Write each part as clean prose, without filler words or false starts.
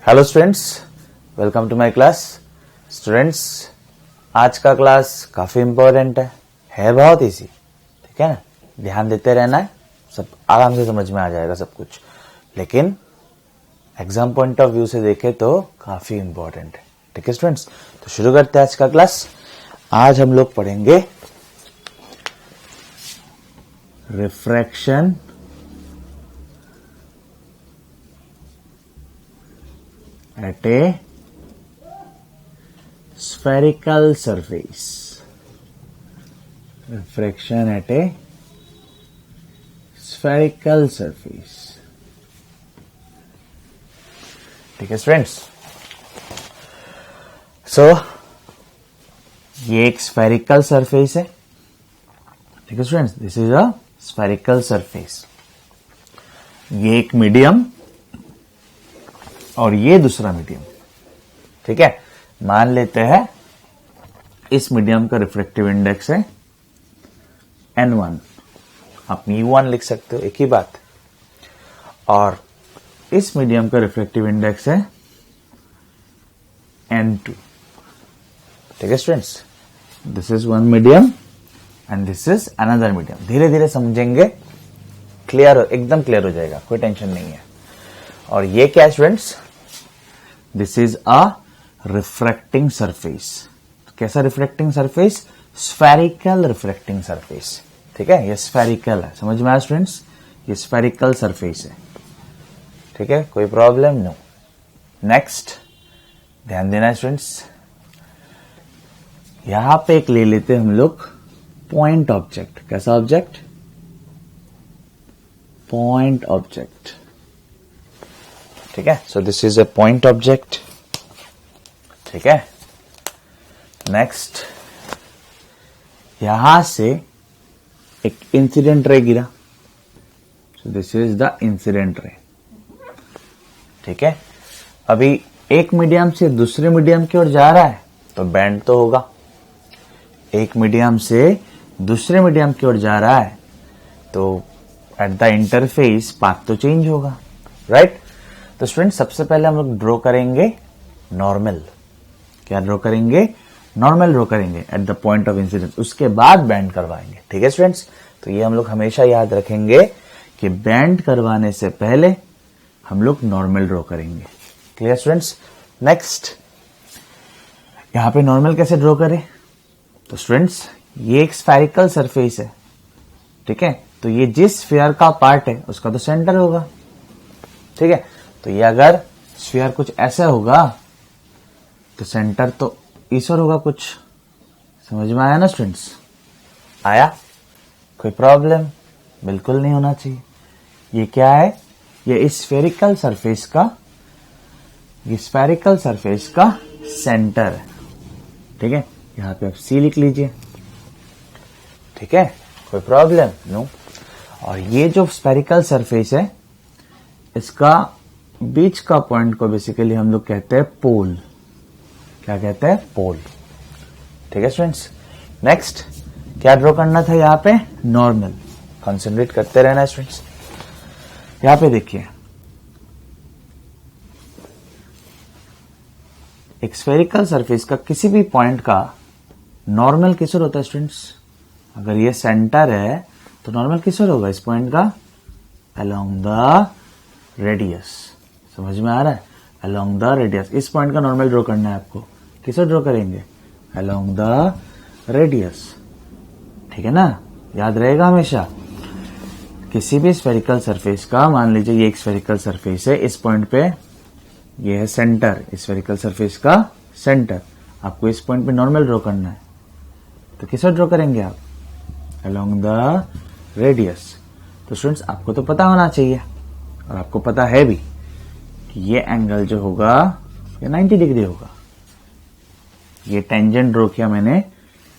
Hello students, welcome to my class. Students, आज का class काफी इंपॉर्टेंट है बहुत इजी, ठीक है ना। ध्यान देते रहना है, सब आराम से समझ में आ जाएगा सब कुछ, लेकिन एग्जाम पॉइंट ऑफ व्यू से देखे तो काफी इंपॉर्टेंट है, ठीक है स्टूडेंट्स। तो शुरू करते हैं आज का क्लास। आज हम लोग पढ़ेंगे refraction at a spherical surface. Refraction at a spherical surface. ठीक है स्टूडेंट्स। सो ये एक स्फेरिकल सरफेस है, ठीक है students. This is a spherical surface. ये एक मीडियम और ये दूसरा मीडियम, ठीक है। मान लेते हैं इस मीडियम का रिफ्रैक्टिव इंडेक्स है N1, आप μ1 लिख सकते हो, एक ही बात। और इस मीडियम का रिफ्रैक्टिव इंडेक्स है N2, ठीक है students. This is one medium and this is another medium. धीरे धीरे समझेंगे, एकदम क्लियर हो जाएगा, कोई टेंशन नहीं है। और ये क्या है students? This is a refracting surface. कैसा refracting surface? Spherical refracting surface, ठीक है। ये स्फेरिकल है, समझ में आया स्टूडेंट्स? ये स्फेरिकल सरफेस है, ठीक है, कोई प्रॉब्लम नो। नेक्स्ट ध्यान देना है स्टूडेंट्स, यहां पे एक ले लेते हैं हम लोग पॉइंट ऑब्जेक्ट। कैसा ऑब्जेक्ट? पॉइंट ऑब्जेक्ट, ठीक है। So this is a point object, ठीक है। नेक्स्ट, यहां से एक इंसिडेंट रे गिरा, so this is the incident ray, ठीक है। अभी एक मीडियम से दूसरे मीडियम की ओर जा रहा है तो बैंड तो होगा। एक मीडियम से दूसरे मीडियम की ओर जा रहा है तो एट द इंटरफेस पाथ तो चेंज होगा, राइट। तो स्टूडेंट सबसे पहले हम लोग ड्रॉ करेंगे नॉर्मल। क्या ड्रॉ करेंगे? नॉर्मल ड्रॉ करेंगे at the point of incidence, उसके बाद बैंड करवाएंगे, ठीक है स्टूडेंट्स। तो ये हम लोग हमेशा याद रखेंगे कि बैंड करवाने से पहले हम लोग नॉर्मल ड्रॉ करेंगे, क्लियर स्टूडेंट्स। नेक्स्ट, यहां पे नॉर्मल कैसे ड्रॉ करें? तो स्टूडेंट्स ये एक स्फेरिकल सरफेस है, ठीक है। तो ये जिस स्फीयर का पार्ट है उसका तो सेंटर होगा, ठीक है। तो ये अगर स्फीयर कुछ ऐसा होगा तो सेंटर तो इस ओर होगा कुछ। समझ में आया ना स्टूडेंट्स? आया? कोई प्रॉब्लम बिल्कुल नहीं होना चाहिए। ये क्या है? ये इस स्फेरिकल सरफेस का, ये स्फेरिकल सरफेस का सेंटर है, ठीक है। यहां पे आप सी लिख लीजिए, ठीक है, कोई प्रॉब्लम नो। और ये जो स्फेरिकल सरफेस है इसका बीच का पॉइंट को बेसिकली हम लोग कहते हैं पोल। क्या कहते हैं? पोल, ठीक है स्टूडेंट्स। नेक्स्ट क्या ड्रॉ करना था? यहां पे नॉर्मल। कंसंट्रेट करते रहना है स्टूडेंट्स। यहां पे देखिए, एक स्फेरिकल सरफेस का किसी भी पॉइंट का नॉर्मल किस ओर होता है स्टूडेंट्स? अगर ये सेंटर है तो नॉर्मल किस ओर होगा इस पॉइंट का? Along the radius. समझ में आ रहा है? Along the radius. इस पॉइंट का नॉर्मल ड्रॉ करना है आपको। किसे ड्रॉ करेंगे? अलोंग द रेडियस, ठीक है ना। याद रहेगा हमेशा, किसी भी स्फेरिकल सरफेस का, मान लीजिए ये एक स्फेरिकल सरफेस है, इस पॉइंट पे ये है सेंटर, इस स्फेरिकल सरफेस का सेंटर। आपको इस पॉइंट पे नॉर्मल ड्रॉ करना है तो किसे ड्रॉ करेंगे आप? Along the radius. तो स्टूडेंट्स आपको तो पता होना चाहिए, और आपको पता है भी, कि ये एंगल जो होगा ये 90 डिग्री होगा। ये टेंजेंट ड्रॉ किया मैंने।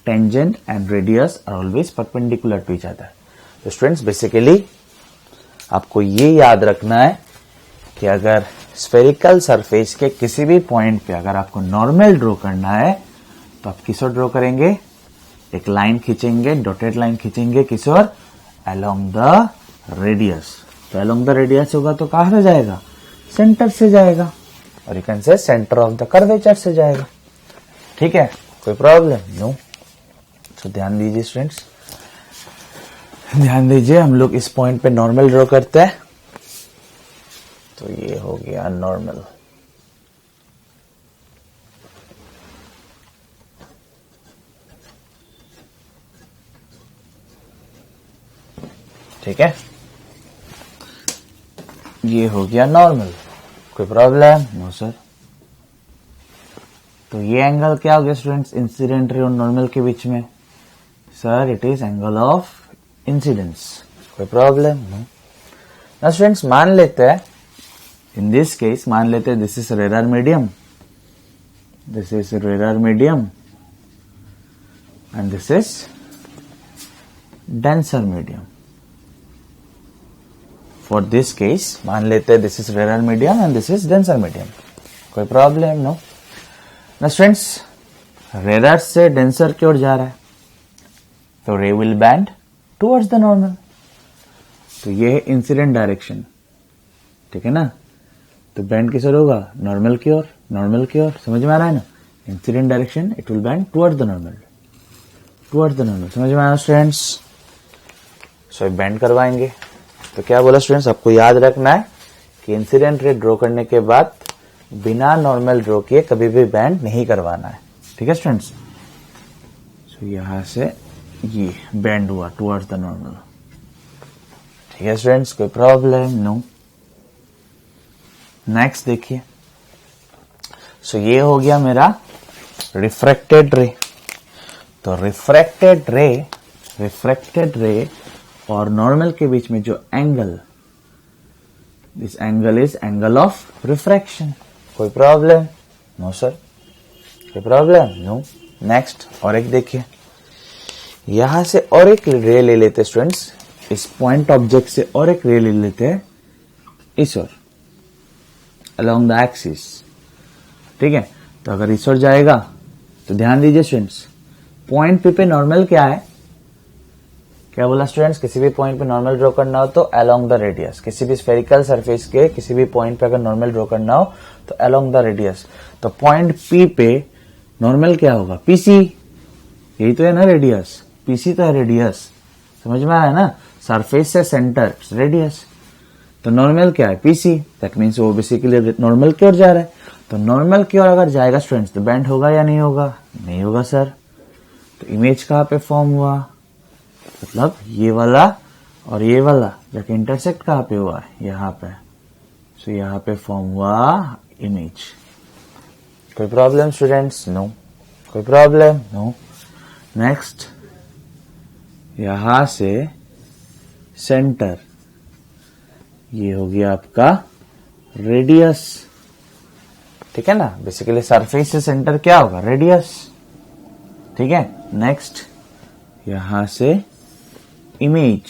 Tangent and radius are always perpendicular to each other. तो स्टूडेंट्स बेसिकली आपको ये याद रखना है कि अगर स्फेरिकल सरफेस के किसी भी पॉइंट पे अगर आपको नॉर्मल ड्रॉ करना है तो आप किस ओर ड्रॉ करेंगे? एक लाइन खींचेंगे, डॉटेड लाइन खींचेंगे, किस ओर? Along the radius. तो अलोंग द रेडियस होगा तो कहां से जाएगा? सेंटर से जाएगा, और you can say centre of the curvature से जाएगा। ठीक है, कोई प्रॉब्लम? नो। तो ध्यान दीजिए स्टूडेंट्स, ध्यान दीजिए, हम लोग इस पॉइंट पे नॉर्मल ड्रॉ करते हैं। तो ये हो गया नॉर्मल। ठीक है, ये हो गया नॉर्मल। कोई प्रॉब्लम? No sir. तो ये एंगल क्या हो गया स्टूडेंट्स, इंसिडेंट रे और नॉर्मल के बीच में? Sir it is angle of incidence. कोई प्रॉब्लम? नो। ना स्टूडेंट्स, मान लेते हैं इन दिस केस, मान लेते हैं this is rarer medium, this is rarer medium and this is denser medium. For this case मान लेते हैं this is rarer medium and this is denser medium. कोई प्रॉब्लम? नो। ना स्टूडेंट्स, रेरर से denser की ओर जा रहा है, तो रे will band towards the normal. तो ये है इंसिडेंट डायरेक्शन। ठीक है ना, तो बैंड किस ओर होगा? नॉर्मल की ओर, नॉर्मल की ओर। समझ में आ रहा है ना? Incident direction, it will band towards the normal, towards the normal. समझ में आ रहा स्टूडेंट्स? सो बैंड करवाएंगे। तो क्या बोला स्टूडेंट्स, आपको याद रखना है कि इंसिडेंट रे ड्रॉ करने के बाद बिना नॉर्मल ड्रॉ किए कभी भी बैंड नहीं करवाना है। ठीक है स्टूडेंट्स? सो यहां से ये बैंड हुआ टुवर्ड्स द नॉर्मल। ठीक है स्टूडेंट्स, कोई प्रॉब्लम? नो। नेक्स्ट देखिए, सो ये हो गया मेरा रिफ्रैक्टेड रे। तो रिफ्रैक्टेड रे और नॉर्मल के बीच में जो angle, this angle is angle of refraction. कोई प्रॉब्लम? No sir. कोई प्रॉब्लम? नो। नेक्स्ट, और एक देखिए, यहां से और एक रे ले लेते हैं स्टूडेंट्स, इस पॉइंट ऑब्जेक्ट से और एक रे ले लेते हैं इस ओर, अलोंग द एक्सिस। ठीक है, तो अगर इस ओर जाएगा तो ध्यान दीजिए स्टूडेंट्स, पॉइंट पी पे नॉर्मल क्या है? क्या बोला स्टूडेंट्स, किसी भी पॉइंट पे नॉर्मल ड्रॉ करना हो तो अलोंग द रेडियस। किसी भी स्फेरिकल सरफेस के किसी भी पॉइंट पे अगर नॉर्मल ड्रॉ करना हो तो अलोंग द रेडियस। तो पॉइंट पी पे नॉर्मल क्या होगा? पीसी। यही तो है ना रेडियस, पीसी तो है रेडियस। समझ में आया ना? सरफेस से सेंटर रेडियस, तो नॉर्मल क्या है? पीसी। दैट मीन्स वो बेसिकली नॉर्मल की ओर जा रहा है। तो नॉर्मल की ओर अगर जाएगा स्टूडेंट्स तो बैंड होगा या नहीं होगा? नहीं होगा सर। तो इमेज कहां पे फॉर्म हुआ? मतलब ये वाला और ये वाला जाके इंटरसेक्ट कहां पे हुआ? यहां पे। सो यहां पे फॉर्म हुआ इमेज। कोई प्रॉब्लम स्टूडेंट्स? नो। कोई प्रॉब्लम? नो। नेक्स्ट, यहां से सेंटर, ये हो गया आपका रेडियस। ठीक है ना, बेसिकली सरफेस से सेंटर क्या होगा? रेडियस। ठीक है, नेक्स्ट, यहां से इमेज,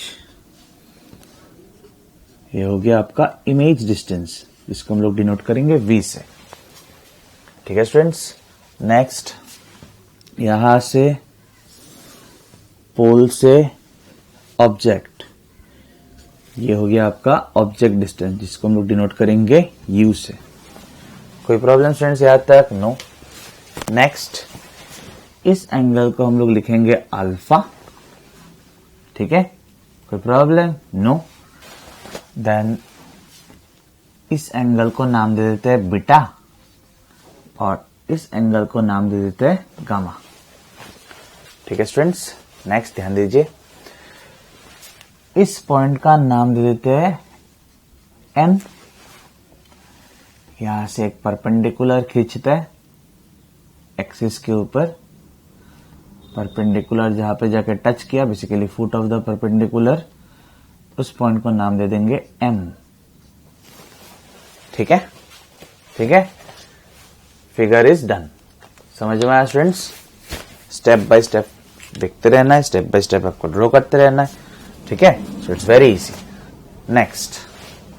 ये हो गया आपका इमेज डिस्टेंस, जिसको हम लोग डिनोट करेंगे v से। ठीक है स्टूडेंट्स? नेक्स्ट, यहां से पोल से ऑब्जेक्ट, ये हो गया आपका ऑब्जेक्ट डिस्टेंस, जिसको हम लोग डिनोट करेंगे u से। कोई प्रॉब्लम स्टूडेंट्स यहां तक? नो। नेक्स्ट, इस एंगल को हम लोग लिखेंगे अल्फा। ठीक है, कोई प्रॉब्लम? नो। देन इस एंगल को नाम दे देते हैं बीटा और इस एंगल को नाम दे देते हैं गामा। ठीक है स्टूडेंट्स? नेक्स्ट ध्यान दीजिए, इस पॉइंट का नाम दे देते हैं एन। यहां से एक परपेंडिकुलर खींचते हैं एक्सिस के ऊपर, परपेंडिकुलर जहां पे जाके टच किया, basically foot of the perpendicular, उस पॉइंट को नाम दे देंगे एम। ठीक है? ठीक है, फिगर इज डन। समझ में आया स्टूडेंट्स? स्टेप बाय स्टेप देखते रहना है, स्टेप बाय स्टेप आपको ड्रॉ करते रहना है। ठीक है, so it's very easy. Next,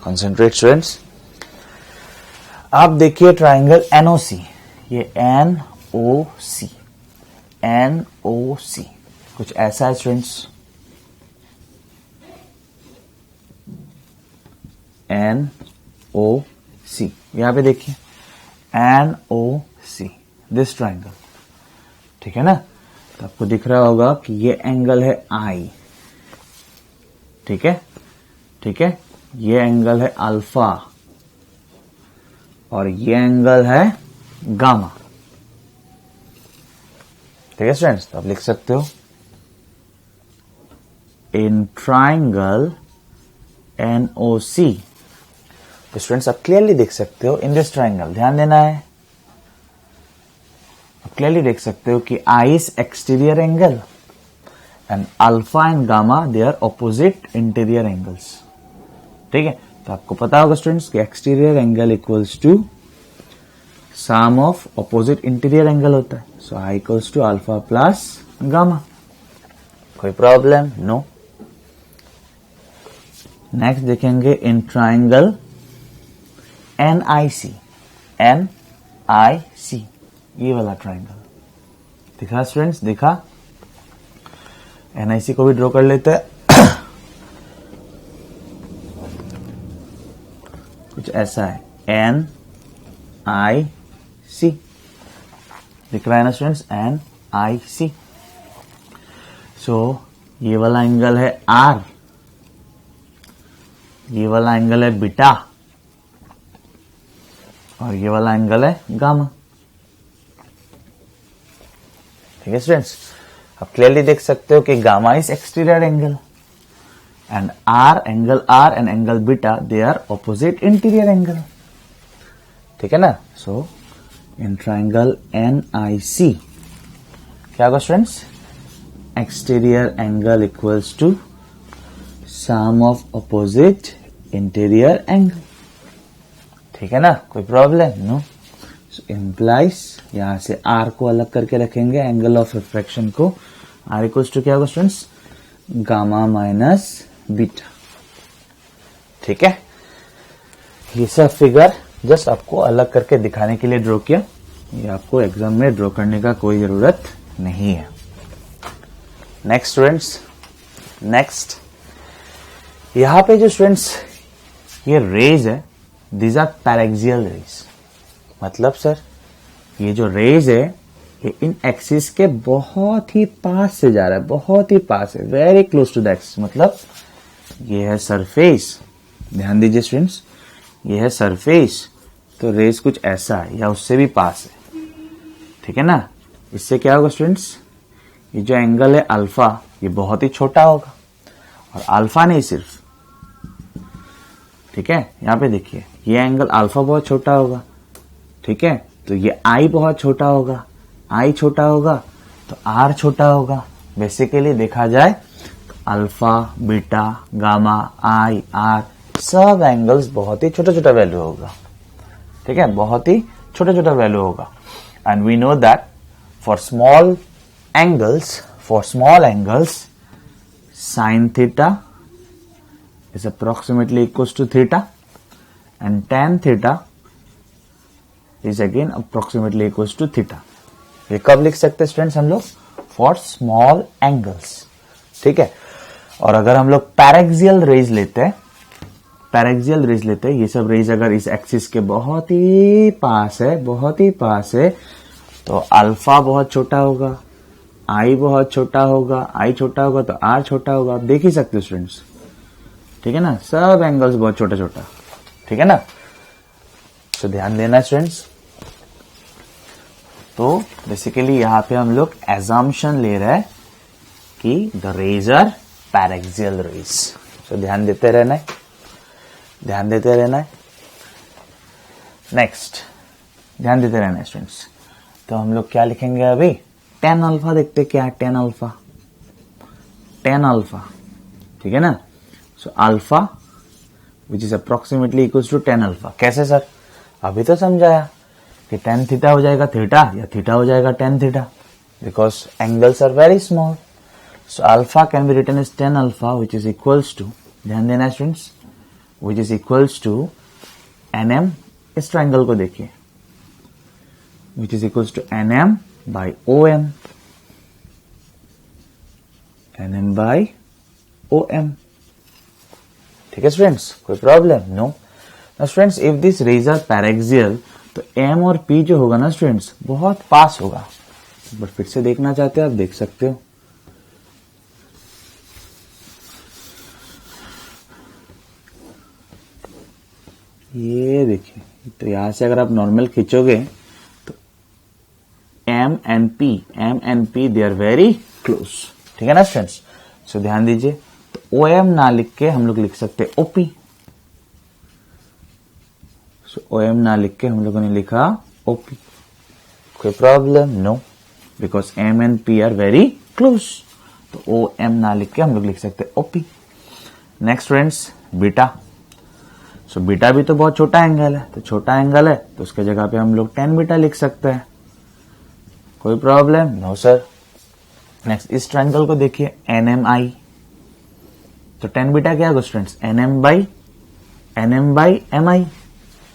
concentrate students. आप देखिए ट्राइंगल एनओसी, ये एनओसी, एनओसी कुछ ऐसा है स्टूडेंट्स, एनओसी। यहां पे देखिए NOC, दिस ट्राइंगल, ठीक है ना। तो आपको दिख रहा होगा कि ये एंगल है I, ठीक है, ठीक है, ये एंगल है अल्फा और ये एंगल है गामा, ठीक है स्टूडेंट्स। तो आप लिख सकते हो इन ट्राइंगल NOC। तो स्टूडेंट्स आप क्लियरली देख सकते हो इन दिस ट्राइंगल, ध्यान देना है, आप क्लियरली देख सकते हो कि I is exterior angle and alpha and gamma they are opposite interior angles, ठीक है। तो आपको पता होगा स्टूडेंट्स कि exterior angle equals to sum of opposite interior angle होता है, so I equals to alpha plus gamma. कोई प्रॉब्लम? नो। नेक्स्ट देखेंगे इन ट्राइंगल NIC, NIC, ये वाला ट्राइंगल दिखा स्टूडेंट्स, दिखा। NIC को भी ड्रॉ कर लेते हैं कुछ ऐसा है, NIC दिख रहा है ना स्टूडेंट्स, NIC। सो ये वाला एंगल है R, ये वाला एंगल है बीटा और ये वाला एंगल है गामा, ठीक है स्टूडेंट्स। आप क्लियरली देख सकते हो कि gamma is exterior angle and angle R and angle beta they are opposite interior angle, ठीक है ना। सो इन ट्राइंगल NIC क्या होगा students, exterior angle equals to sum of opposite interior angle, ठीक है ना। कोई प्रॉब्लम? नो। इम्प्लाइज यहां से R को अलग करके रखेंगे, एंगल ऑफ रिफ्रैक्शन को, R इक्वल्स टू क्या होगा स्टूडेंट्स, गामा माइनस बीटा, ठीक है। ये सब फिगर जस्ट आपको अलग करके दिखाने के लिए ड्रॉ किया, ये आपको एग्जाम में ड्रॉ करने का कोई जरूरत नहीं है। नेक्स्ट स्टूडेंट्स, नेक्स्ट यहां पे जो स्टूडेंट्स ये रेज है, दीज आर पैरेक्सियल रेज, मतलब सर ये जो रेज है ये इन एक्सिस के बहुत ही पास से जा रहा है, बहुत ही पास है, very close to the axis, मतलब ये है सरफेस, ध्यान दीजिए स्टूडेंट्स, ये है सरफेस, तो रेज कुछ ऐसा है या उससे भी पास है, ठीक है ना। इससे क्या होगा स्टूडेंट्स, ये जो एंगल है अल्फा ये बहुत ही छोटा होगा, और अल्फा नहीं सिर्फ, ठीक है, यहां पे देखिए ये एंगल अल्फा बहुत छोटा होगा, ठीक है, तो ये I बहुत छोटा होगा, I छोटा होगा तो R छोटा होगा। बेसिकली देखा जाए तो alpha, beta, gamma, I, R सब एंगल्स बहुत ही छोटा छोटा वैल्यू होगा, ठीक है, बहुत ही छोटा छोटा वैल्यू होगा। And we know that for small angles sin theta is approximately equals to theta and tan theta is again approximately equals to theta। ये कब लिख सकते हैं स्टूडेंट्स हम लोग, फॉर स्मॉल एंगल्स, ठीक है। और अगर हम लोग पैरेक्सियल रेज लेते हैं, ये सब रेज अगर इस एक्सिस के बहुत ही पास है, तो अल्फा बहुत छोटा होगा, I बहुत छोटा होगा, I छोटा होगा तो R छोटा होगा, आप देख ही सकते हो स्टूडेंट्स, ठीक है ना, सब एंगल्स बहुत छोटा छोटा, ठीक है ना। तो ध्यान देना स्टूडेंट्स। तो बेसिकली यहां पे हम लोग एजम्पशन ले रहे हैं कि the rays are paraxial rays, तो ध्यान देते रहना है, नेक्स्ट ध्यान देते रहना है स्टूडेंट्स। तो हम लोग क्या लिखेंगे अभी, tan अल्फा देखते क्या है, tan अल्फा, ठीक है ना। So alpha which is approximately equals to tan alpha. कैसे सर, अभी तो समझाया कि tan थीटा हो जाएगा थीटा या थीटा हो जाएगा tan theta, because angles are very small. So alpha can be written as tan alpha which is equals to, ध्यान देना students, which is equals to nm, इस ट्राइंगल को देखिए, which is equals to nm by OM, nm by OM, ठीक है students, कोई problem? No. Now students, if these rays are paraxial, तो M और पी जो होगा ना स्टूडेंट्स बहुत पास होगा। एक बार फिर से देखना चाहते हो आप देख सकते हो। ये देखिए, तो यहां से अगर आप नॉर्मल खींचोगे तो M and P they are very close. ठीक है ना स्टूडेंट्स। सो ध्यान दीजिए, तो ओ एम ना लिख के हम लोग लिख सकते ओपी। सो ओ एम ना लिख के हम लोगों ने लिखा ओपी। कोई problem? No, because M and P are very close. तो ओ एम ना लिख के हम लोग लिख सकते OP. Next friends, beta. So beta भी तो बहुत छोटा एंगल है, तो छोटा एंगल है तो उसके जगह पे हम लोग 10 बीटा लिख सकते हैं। कोई प्रॉब्लम? No sir. नेक्स्ट, इस ट्रायंगल को देखिए NMI, तो 10 बीटा क्या होगा students? NM by MI,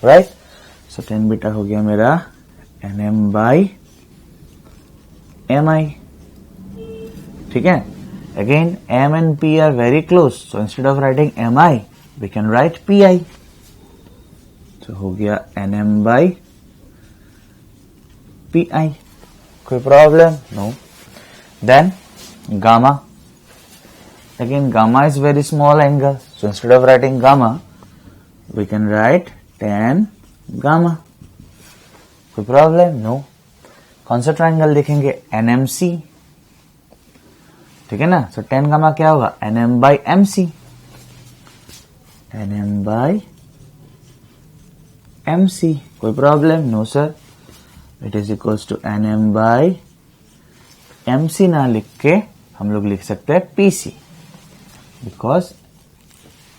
right. So 10 beta हो गया मेरा NM बाई MI। ठीक है। Again M and P are very close, so instead of writing MI we can write PI। तो हो गया NM बाई PI। कोई problem? No. Then gamma. Again gamma is very small angle, so instead of writing gamma we can write tan gamma। कोई problem? No. कौन सा triangle देखेंगे? NMC। ठीक है ना। सो tan गामा क्या होगा? NM by MC। NM by MC। कोई problem? No sir. It is equals to NM by MC ना लिख के हम लोग लिख सकते हैं PC, because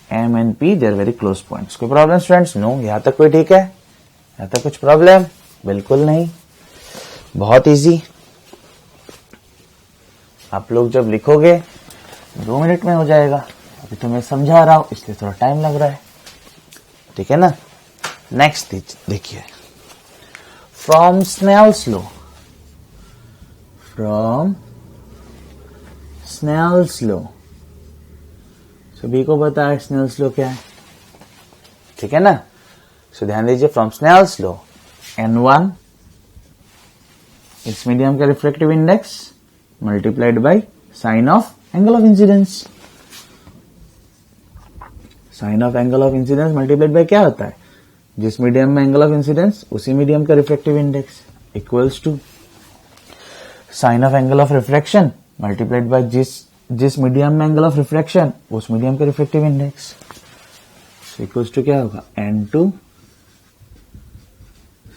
M and P they are very close points। कोई प्रॉब्लम स्टूडेंट्स? नो। यहां तक कोई ठीक है? यहां तक कुछ प्रॉब्लम? बिल्कुल नहीं, बहुत इजी। आप लोग जब लिखोगे 2 मिनट में हो जाएगा। अभी तो मैं समझा रहा हूं इसलिए थोड़ा टाइम लग रहा है। ठीक है ना। नेक्स्ट देखिए, from Snell's law. From Snell's law, सभी को पता है स्नेल्स लॉ क्या है। ठीक है ना। सो ध्यान दीजिए, फ्रॉम स्नेल्स लॉ N1 इस मीडियम का refractive index multiplied by sine of angle of incidence. Sine of angle of incidence multiplied by क्या होता है? जिस मीडियम में एंगल ऑफ इंसिडेंस उसी मीडियम का refractive index equals to sine of angle of refraction multiplied by जिस medium में angle of refraction उस मीडियम का रिफ्रैक्टिव इंडेक्स इक्वल्स टू क्या होगा? N2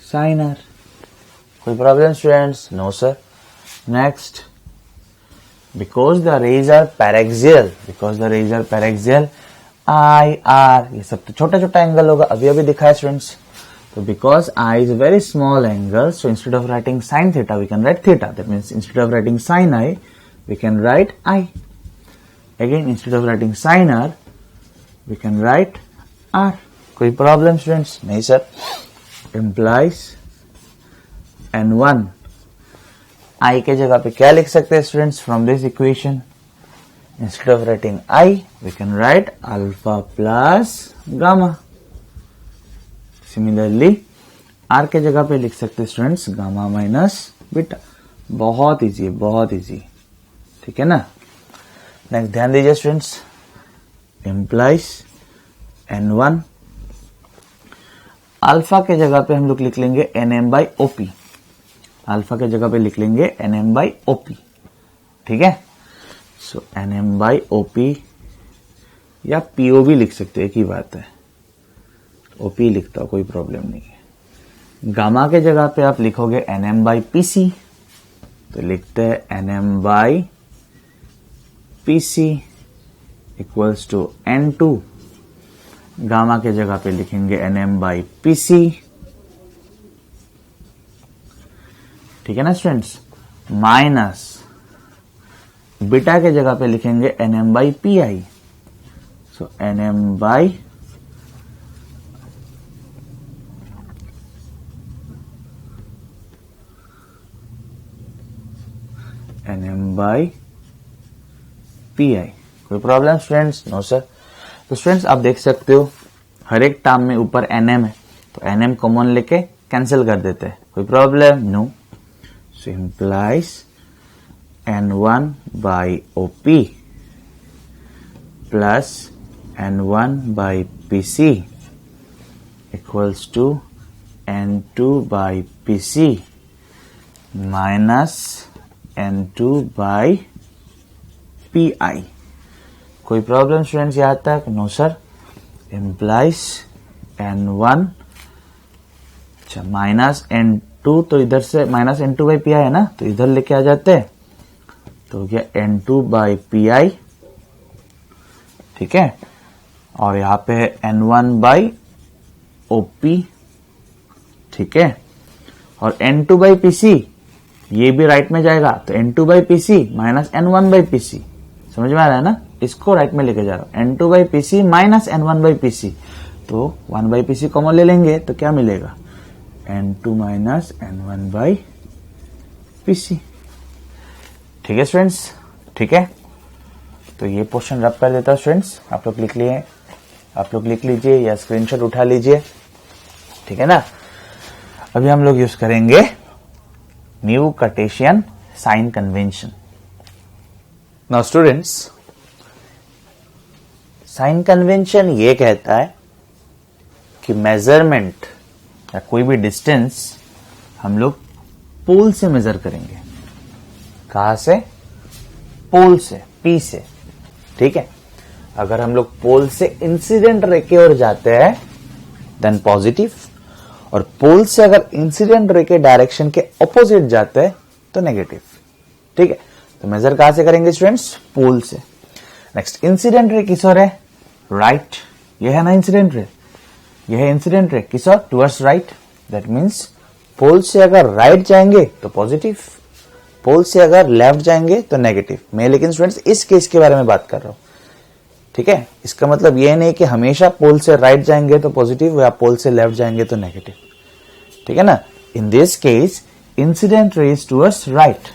sin R। कोई problem students? No sir. Next, because the rays are paraxial, IR, ये सब तो छोटा छोटा एंगल होगा, अभी अभी दिखा है स्टूडेंट्स। तो because I is a very small angle, so instead of writing sin theta we can write theta। That means instead of writing sin I we can write I। Again instead of writing sin R we can write R। कोई problem students? नहीं sir. Implies N1 I के जगह पे क्या लिख सकते हैं students? From this equation instead of writing I we can write alpha plus gamma। Similarly R के जगह पे लिख सकते हैं स्टूडेंट्स गामा माइनस बीटा। बहुत इजी, बहुत इजी। ठीक है ना। नेक्स्ट ध्यान दीजिए स्टूडेंट्स, implies N1 अल्फा के जगह पे हम लोग लिख लेंगे NM बाई OP। अल्फा के जगह पे लिख लेंगे NM बाई OP। ठीक है। सो NM बाई OP या PO भी लिख सकते हैं, एक ही बात है। OP लिखता हो कोई प्रॉब्लम नहीं है। गामा के जगह पे आप लिखोगे NM बाई PC, तो लिखते हैं NM by PC equals to N2। Gamma के जगह पे लिखेंगे NM बाई PC। ठीक है ना स्टूडेंट्स। माइनस बीटा के जगह पे लिखेंगे NM by PI। So NM by NM by PI। कोई प्रॉब्लम स्टूडेंट्स? No sir. तो स्टूडेंट्स आप देख सकते हो हर एक टर्म में ऊपर NM है, तो NM कॉमन लेके कैंसिल कर देते हैं, कोई problem? No. So implies N1 by OP plus N1 by PC equals to N2 by PC minus N2 by PI. कोई प्रॉब्लम स्टूडेंट्स यहां तक? No sir. Implies N1 minus N2, तो इधर से माइनस N2 बाई PI है ना, तो इधर लेके आ जाते हैं, तो हो गया N2 बाई PI. ठीक है, और यहां पे है N1 बाई OP. ठीक है, और N2 बाई PC ये भी राइट में जाएगा, तो N2 by PC minus N1 by PC. समझ में आ रहा है ना, इसको राइट में लेके जा रहा हूं. N2 by PC minus N1 by PC, तो 1 बाई PC कॉमन ले लेंगे तो क्या मिलेगा? N2 minus N1 by PC. ठीक है स्टूडेंट्स, ठीक है. तो ये पोर्शन रब कर देता हूं स्टूडेंट्स, आप लोग लिख लीजिए या स्क्रीनशॉट उठा लीजिए. ठीक है ना. अभी हम लोग यूज करेंगे new Cartesian sign convention. Now students, sign convention ये कहता है कि मेजरमेंट या कोई भी डिस्टेंस हम लोग पोल से मेजर करेंगे. कहां से? पोल से, P से. ठीक है, अगर हम लोग पोल से इंसिडेंट रे की ओर जाते हैं देन पॉजिटिव, और पोल से अगर इंसिडेंट रे के डायरेक्शन के ऑपोजिट जाते हैं तो नेगेटिव. ठीक है, तो मेजर कहां से करेंगे स्टूडेंट्स? पोल से. नेक्स्ट, इंसिडेंट रे किस ओर है? राइट. ये है ना इंसिडेंट रे, ये है इंसिडेंट रे किस ओर? Towards right. That means pole से अगर राइट जाएंगे तो पॉजिटिव, पोल से अगर लेफ्ट जाएंगे तो नेगेटिव. मैं लेकिन स्टूडेंट्स इस केस के बारे में बात कर रहा हूं. ठीक है, इसका मतलब ये नहीं कि हमेशा पोल से राइट जाएंगे तो पॉजिटिव या पोल से लेफ्ट जाएंगे तो नेगेटिव. ठीक है ना. In this case incident ray is towards right,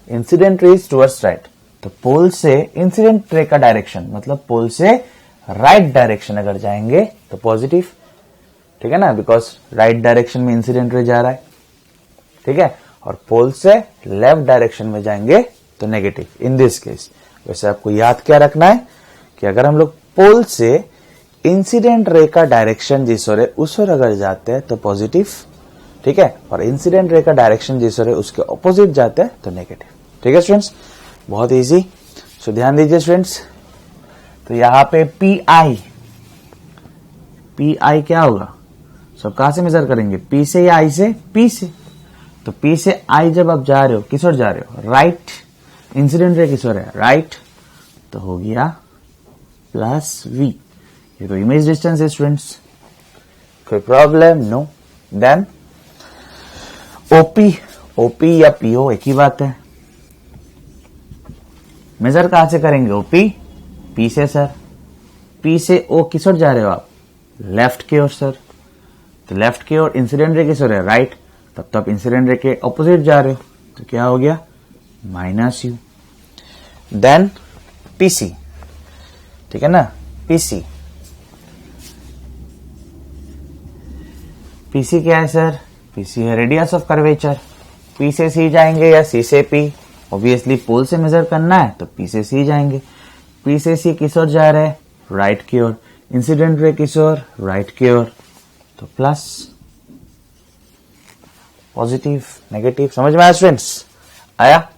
incident ray is towards right. तो पोल से इंसिडेंट रे का डायरेक्शन मतलब पोल से राइट डायरेक्शन अगर जाएंगे तो पॉजिटिव. ठीक है ना, बिकॉज राइट डायरेक्शन में इंसिडेंट रे जा रहा है. ठीक है, और पोल से लेफ्ट डायरेक्शन में जाएंगे तो नेगेटिव. इन दिस केस वैसे आपको याद क्या रखना है कि अगर हम लोग पोल से इंसिडेंट रे का डायरेक्शन जिस ओर है उस ओर अगर जाते हैं तो पॉजिटिव. ठीक है, और इंसिडेंट रे का डायरेक्शन जिस ओर है उसके ऑपोजिट जाते हैं तो नेगेटिव. ठीक है स्टूडेंट्स, बहुत इजी. सो ध्यान दीजिए स्टूडेंट्स. तो यहां पे PI क्या होगा? सब कहां से मेजर करेंगे? P से या I से? P से. तो P से I जब आप जा रहे हो किस ओर जा रहे हो? राइट. इंसिडेंट रे किस ओर है? राइट. तो हो गया प्लस V. ये तो इमेज डिस्टेंस है स्टूडेंट्स, कोई प्रॉब्लम? नो. देन OP या PO एक ही बात है. मेजर कहां से करेंगे? OP P से सर. P से O किस ओर जा रहे हो आप? लेफ्ट की ओर सर. तो लेफ्ट की ओर इंसिडेंट रे किस ओर है? राइट. तब तो आप इंसिडेंट रे के ऑपोजिट जा रहे हो, तो क्या हो गया? Minus U. Then PC. ठीक है ना, PC क्या है सर? PC है रेडियस ऑफ कर्वेचर. P से C जाएंगे या C से P? ऑब्वियसली पोल से मेजर करना है तो P से C जाएंगे. P से C किस ओर जा रहे हैं? राइट की ओर. इंसिडेंट रे किस ओर? राइट की ओर. तो प्लस, पॉजिटिव, नेगेटिव. समझ में आया स्टूडेंट्स? आया.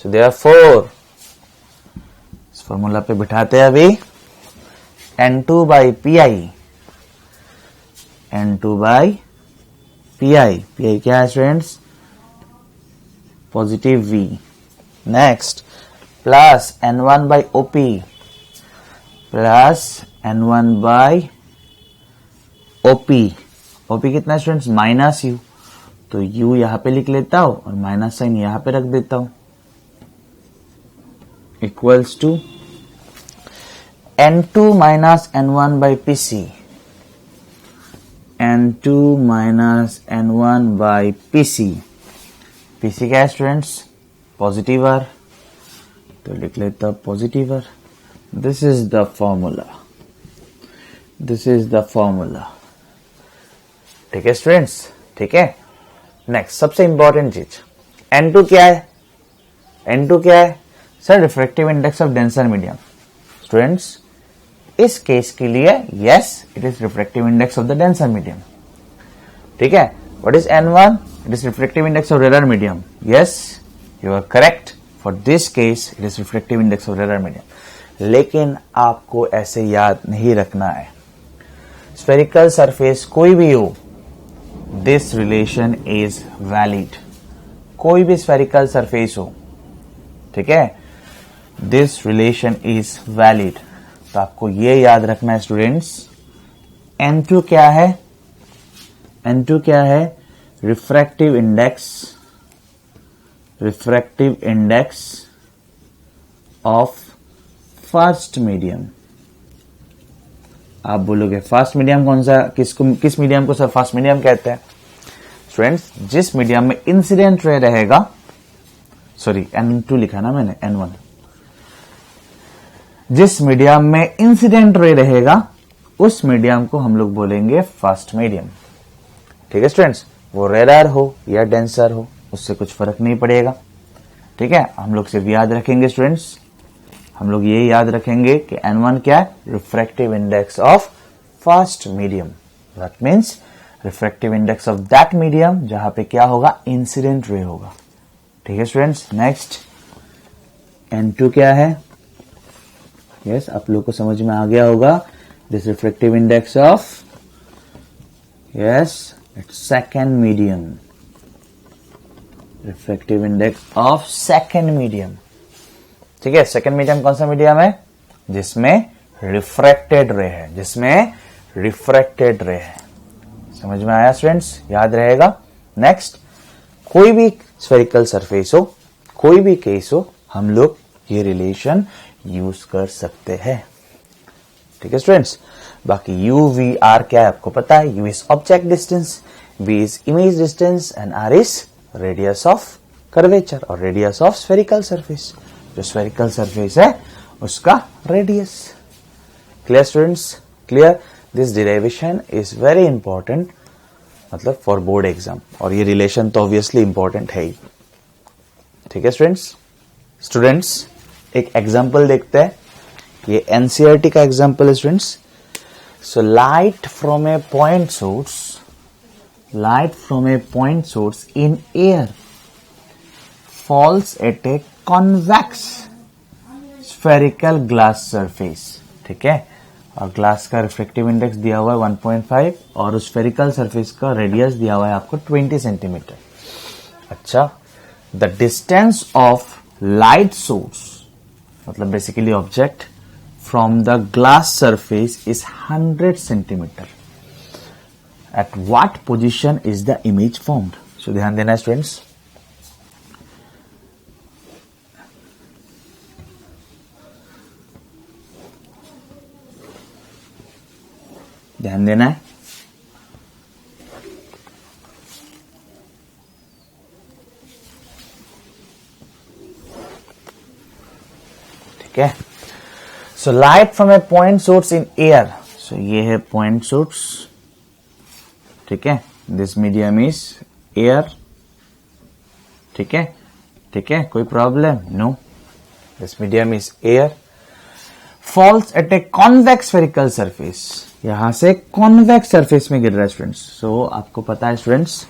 सो देयरफॉर इस फॉर्मूला पे बिठाते हैं अभी. N2 by PI, N2 by PI क्या है students? Positive V. Next, plus N1 by OP plus N1 by OP कितना स्टूडेंट्स? Minus U. तो U यहां पे लिख लेता हूं और माइनस साइन यहां पे रख देता हूं. Equals to N2 minus N1 by PC. N2 minus N1 by PC. PC क्या है स्टूडेंट्स? Positive are. तो लिख लेता हूं positive R. This is the formula. ठीक है स्टूडेंट्स, ठीक है। नेक्स्ट सबसे इंपॉर्टेंट चीज N2 क्या है? N2 क्या है सर? Refractive index of denser medium. Students इस केस के लिए yes, it is refractive index of the denser medium, ठीक है। What is N1? It is refractive index of rare medium. Yes, you are correct. For this case it is refractive index of rare medium. लेकिन आपको ऐसे याद नहीं रखना है, spherical surface कोई भी हो, दिस रिलेशन इज वैलिड। कोई भी स्फेरिकल सरफेस हो, ठीक है, दिस रिलेशन इज वैलिड। तो आपको ये याद रखना है स्टूडेंट्स, N2 क्या है? N2 क्या है? Refractive index of first medium. आप बोलोगे फर्स्ट मीडियम कौन सा? किस मीडियम को सर फर्स्ट मीडियम कहते हैं? स्टूडेंट्स जिस मीडियम में इंसिडेंट रे रहेगा, सॉरी N2 लिखा ना मैंने, N1, जिस मीडियम में इंसिडेंट रे रहेगा उस मीडियम को हम लोग बोलेंगे फर्स्ट मीडियम, ठीक है स्टूडेंट्स। वो रेयर हो या डेंसर हो उससे कुछ फर्क नहीं पड़ेगा, ठीक है। हम लोग सिर्फ याद रखेंगे स्टूडेंट्स, हम लोग ये याद रखेंगे कि N1 क्या है? Refractive index of first medium. That means refractive index of that medium जहां पे क्या होगा? इंसिडेंट रे होगा, ठीक है स्टूडेंट्स। नेक्स्ट N2 क्या है? यस, आप लोग को समझ में आ गया होगा। This refractive index of, yes, it's second medium, refractive index of second medium, ठीक है। सेकेंड मीडियम कौन सा मीडियम है? जिसमें रिफ्रैक्टेड रे है, जिसमें रिफ्रैक्टेड रे है। समझ में आया स्टूडेंट्स? याद रहेगा। नेक्स्ट, कोई भी स्फेरिकल सरफेस हो, कोई भी केस हो, हम लोग ये रिलेशन यूज कर सकते हैं, ठीक है स्टूडेंट्स। बाकी U V R क्या है आपको पता है? U is object distance, V is image distance and R is radius of curvature और रेडियस ऑफ स्फेरिकल सरफेस। जो स्फेरिकल सरफेस है उसका radius. Clear students? Clear? This derivation is very important, मतलब फॉर बोर्ड एग्जाम, और ये relation तो obviously important है ही, ठीक है स्टूडेंट्स। स्टूडेंट्स एक एग्जाम्पल देखते हैं, ये एनसीईआरटी का एग्जाम्पल है students. So light from a point source in air falls at a convex spherical glass surface, ठीक है। और ग्लास का रिफ्रैक्टिव इंडेक्स दिया हुआ है 1.5 और उस स्फेरिकल सरफेस का रेडियस दिया हुआ है आपको 20 सेंटीमीटर। अच्छा, the distance of light source, मतलब basically object, from the glass surface is 100 centimetre. At what position is the image formed? So ध्यान देना स्टूडेंट्स। ध्यान देना है। ठीक है। So light from a point source in air, so ये है पॉइंट सोर्स, ठीक है। दिस मीडियम इज एयर, ठीक है, ठीक है, कोई problem? No, this medium is air, falls at a convex spherical surface, यहां से कॉन्वेक्स सरफेस में गिर रहा है स्टूडेंट्स। सो आपको पता है students,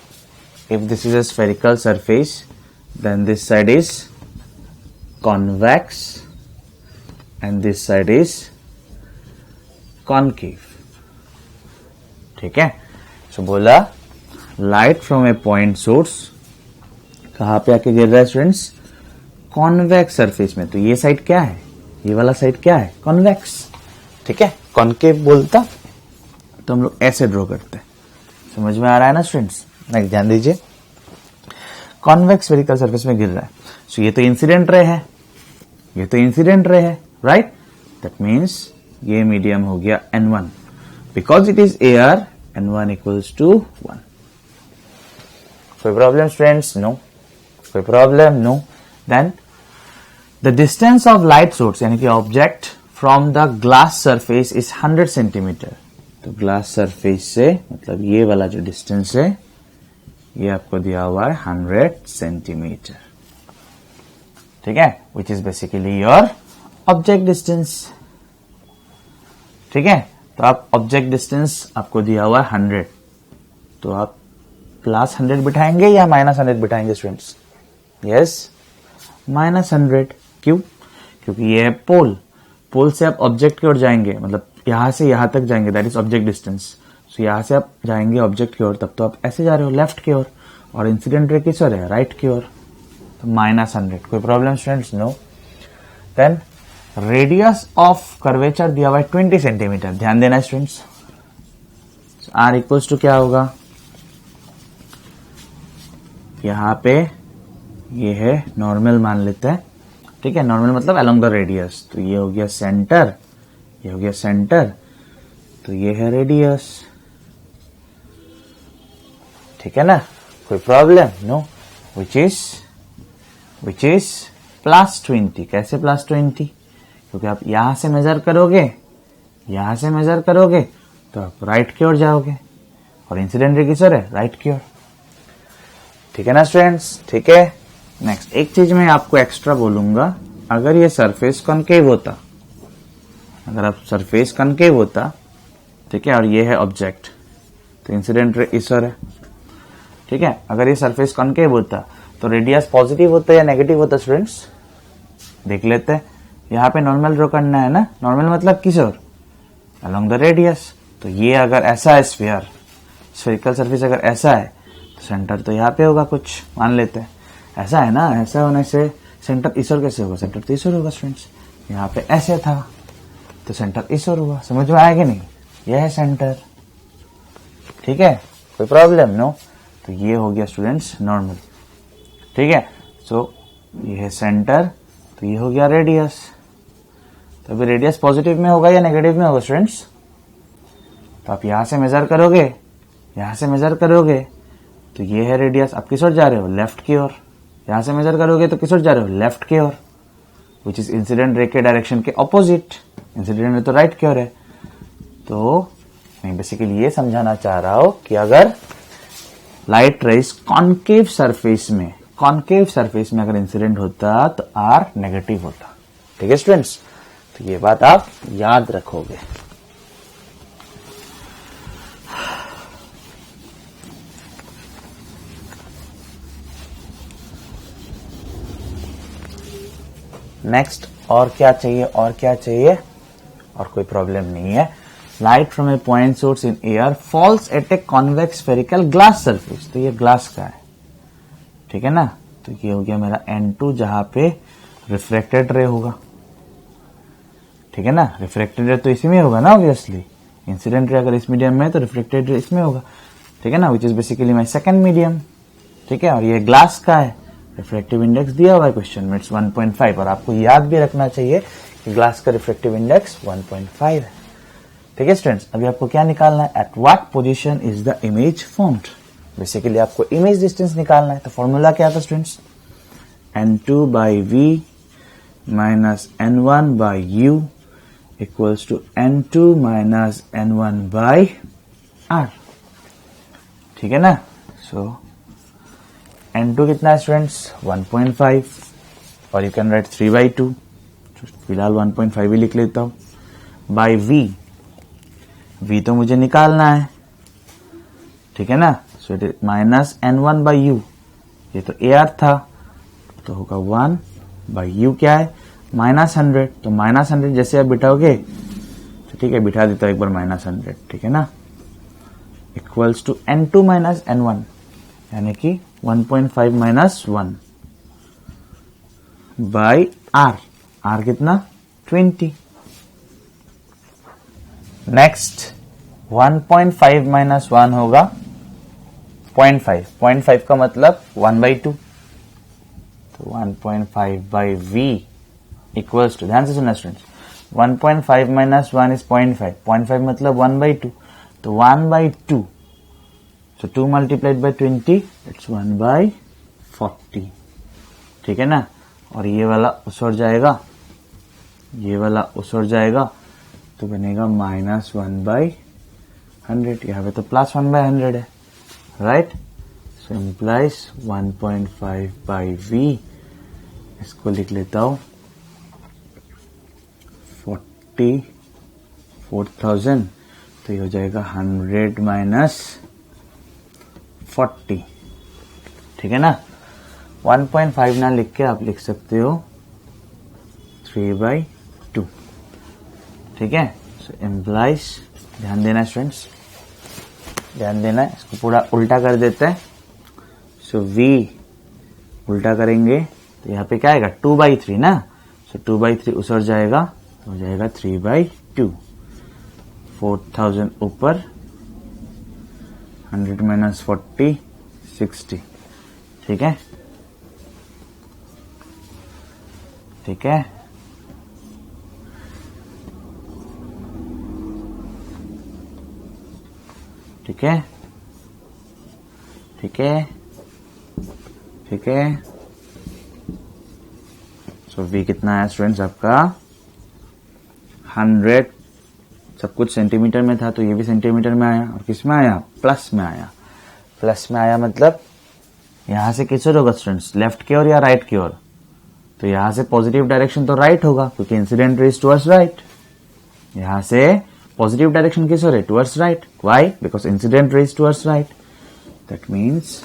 if this is a spherical surface then this side is convex and this side is concave, ठीक है। सो बोला light from a point source कहां पे आके गिर रहा है स्टूडेंट्स? कॉन्वेक्स सरफेस में। तो ये साइड क्या है? ये वाला साइड क्या है? कॉन्वेक्स, ठीक है। कॉनकेव बोलता तो हम लोग ऐसे ड्रॉ करते हैं। समझ में आ रहा है ना स्टूडेंट्स? नेक्स्ट ध्यान दीजिए, कॉन्वेक्स स्फेरिकल सरफेस में गिर रहा है। सो ये तो इंसिडेंट रे है, ये तो इंसिडेंट रे है, राइट। दैट मीन्स ये मीडियम हो गया N1, because it is air, N1 equals to 1। कोई प्रॉब्लम स्टूडेंट्स? नो, कोई problem? No. Then the distance of light source यानी कि object from the glass surface is 100 centimetre, तो glass surface से मतलब ये वाला जो डिस्टेंस है ये आपको दिया हुआ है 100 सेंटीमीटर, ठीक है, which is basically your object distance, ठीक है। तो आप ऑब्जेक्ट डिस्टेंस आपको दिया हुआ है 100, तो आप +100 बिठाएंगे या -100 बिठाएंगे स्टूडेंट्स? यस, -100। क्यों? क्योंकि ये है पोल, पोल से आप ऑब्जेक्ट की ओर जाएंगे, मतलब यहां से यहां तक जाएंगे, दैट इज ऑब्जेक्ट डिस्टेंस। सो यहां से आप जाएंगे ऑब्जेक्ट की ओर, तब तो आप ऐसे जा रहे हो लेफ्ट की ओर, और इंसिडेंट रे किस ओर है? राइट की ओर, तो -100। कोई problem students? No. Then radius of curvature दिया हुआ है 20 सेंटीमीटर, ध्यान देना स्टूडेंट्स। आर इक्वल्स टू क्या होगा? यहां पे ये है नॉर्मल मान लेते हैं, ठीक है, नॉर्मल मतलब अलोंग द रेडियस, तो ये हो गया सेंटर, ये हो गया सेंटर, तो ये है रेडियस, ठीक है ना। कोई प्रॉब्लम? नो। Which is +20। कैसे +20? क्योंकि आप यहां से मेजर करोगे, यहां से मेजर करोगे तो आप राइट की ओर जाओगे, और इंसिडेंट रे किस ओर है? राइट की ओर, ठीक है ना स्टूडेंट्स? ठीक है। नेक्स्ट एक चीज मैं आपको एक्स्ट्रा बोलूंगा, अगर ये सरफेस कॉनकेव होता, अगर आप सरफेस कॉनकेव होता, ठीक है, और ये है ऑब्जेक्ट, तो इंसिडेंट रे इस ओर है, ठीक है। अगर ये सरफेस कॉनकेव होता तो रेडियस पॉजिटिव होता या नेगेटिव होता स्टूडेंट्स? देख लेते हैं। यहाँ पे नॉर्मल ड्रॉ करना है ना, नॉर्मल मतलब किस ओर? Along the radius. तो ये अगर ऐसा है स्फीयर, स्फेरिकल सरफेस अगर ऐसा है तो सेंटर तो यहाँ पे होगा कुछ, मान लेते हैं ऐसा है ना, ऐसा होने से सेंटर इस ओर कैसे होगा? सेंटर तो इस ओर होगा स्टूडेंट्स। यहाँ पे ऐसे था तो सेंटर इस ओर हुआ, समझ में आएगा नहीं? यह है सेंटर, ठीक है, कोई प्रॉब्लम? नो। तो ये हो गया स्टूडेंट्स नॉर्मल, ठीक है। सो ये है सेंटर, तो ये हो गया रेडियस। तो अभी रेडियस पॉजिटिव में होगा या नेगेटिव में होगा स्टूडेंट्स? तो आप यहां से मेजर करोगे, यहां से मेजर करोगे तो ये है रेडियस, आप किस ओर जा रहे हो? लेफ्ट की ओर। यहां से मेजर करोगे तो किस ओर जा रहे हो? लेफ्ट की ओर, विच इज इंसिडेंट रे के डायरेक्शन के ऑपोजिट। इंसिडेंट रे तो राइट की ओर है। तो मैं बेसिकली ये समझाना चाह रहा हूं कि अगर लाइट रेज कॉनकेव सरफेस में, कॉनकेव सरफेस में अगर इंसिडेंट होता तो आर नेगेटिव होता, ठीक है स्टूडेंट्स। तो ये बात आप याद रखोगे। नेक्स्ट, और क्या चाहिए? और क्या चाहिए? और कोई प्रॉब्लम नहीं है। Light from a point source in air falls at a convex spherical glass surface. तो ये ग्लास का है, ठीक है ना। तो ये हो गया मेरा N2, जहां पे रिफ्रेक्टेड रे होगा, ठीक है ना। रिफ्रेक्टेड रे तो इसी में होगा ना ऑब्वियसली। इंसिडेंट रे अगर इस मीडियम में है तो रिफ्लेक्टेड रे इसमें होगा, ठीक है ना, which is basically my second medium, ठीक है। और ये ग्लास का है, रिफ्रेक्टिव इंडेक्स दिया हुआ है क्वेश्चन में, इट्स 1.5, और आपको याद भी रखना चाहिए कि ग्लास का रिफ्रेक्टिव इंडेक्स 1.5 है, ठीक है स्टूडेंट्स। अभी आपको क्या निकालना है? At what position is the image formed. Basically आपको इमेज डिस्टेंस निकालना है। तो फॉर्मूला क्या था students? N2 by V minus N1 by U equals to N2 minus N1 by R, ठीक है ना। सो N2 कितना है स्टूडेंट्स? 1.5, और यू कैन राइट 3/2, फिलहाल 1.5 ही लिख लेता हूं। बाय V तो मुझे निकालना है, ठीक है ना। So it is minus N1 by U, ये तो AR था, तो होगा 1 by U क्या है? -100। तो -100 जैसे आप बिठाओगे, तो ठीक है, बिठा देता हूं एक बार -100, ठीक है ना, equals to N2 minus N1, यानी कि 1.5 माइनस 1 बाई R कितना? 20। नेक्स्ट 1.5 माइनस 1 होगा 0.5, 0.5 का मतलब 1/2, तो 1.5 बाई V इक्वल्स टू, ध्यान से सुनना स्टूडेंट्स, 1.5 माइनस 1 इज 0.5, 0.5 मतलब 1/2, तो 1/2, so 2 multiplied by 20, it's 1/40, ठीक है ना। और ये वाला उसड़ जाएगा, ये वाला उसड़ जाएगा, तो बनेगा -1/40, 100, यहाँ पे तो प्लस 1/100 है, right. So implies 1.5 by V, इसको लिख लेता हूं 44,000, तो ये हो जाएगा 100 माइनस 40, ठीक है ना। 1.5 ना लिख के आप लिख सकते हो 3/2, ठीक है। सो इम्प्लाइज, ध्यान देना स्टूडेंट्स, ध्यान देना है, इसको पूरा उल्टा कर देते हैं। सो v उल्टा करेंगे तो यहाँ पे क्या आएगा 2/3 ना, सो 2/3 उसर जाएगा, हो जाएगा 3/2। 4,000 ऊपर, 100 माइनस 40, 60, ठीक है, ठीक है। ठीक है, ठीक है, ठीक है। सो v कितना है स्टूडेंट्स आपका 100, सब कुछ सेंटीमीटर में था तो ये भी सेंटीमीटर में आया, और किस में आया, प्लस में आया। प्लस में आया मतलब यहां से किस ओर होगा स्टूडेंट्स, लेफ्ट की ओर या राइट की ओर, तो यहां से पॉजिटिव डायरेक्शन तो राइट होगा क्योंकि इंसिडेंट रेज टुवर्ड्स राइट। यहां से पॉजिटिव डायरेक्शन किस ओर है, towards right. Why, because incident raise towards right. That means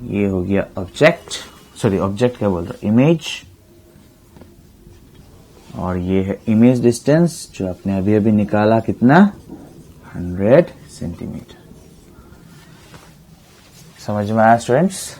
ये हो गया ऑब्जेक्ट, सॉरी ऑब्जेक्ट क्या बोल रहा, इमेज, और ये है इमेज डिस्टेंस जो आपने अभी अभी निकाला, कितना 100 सेंटीमीटर। समझ में आया स्टूडेंट्स।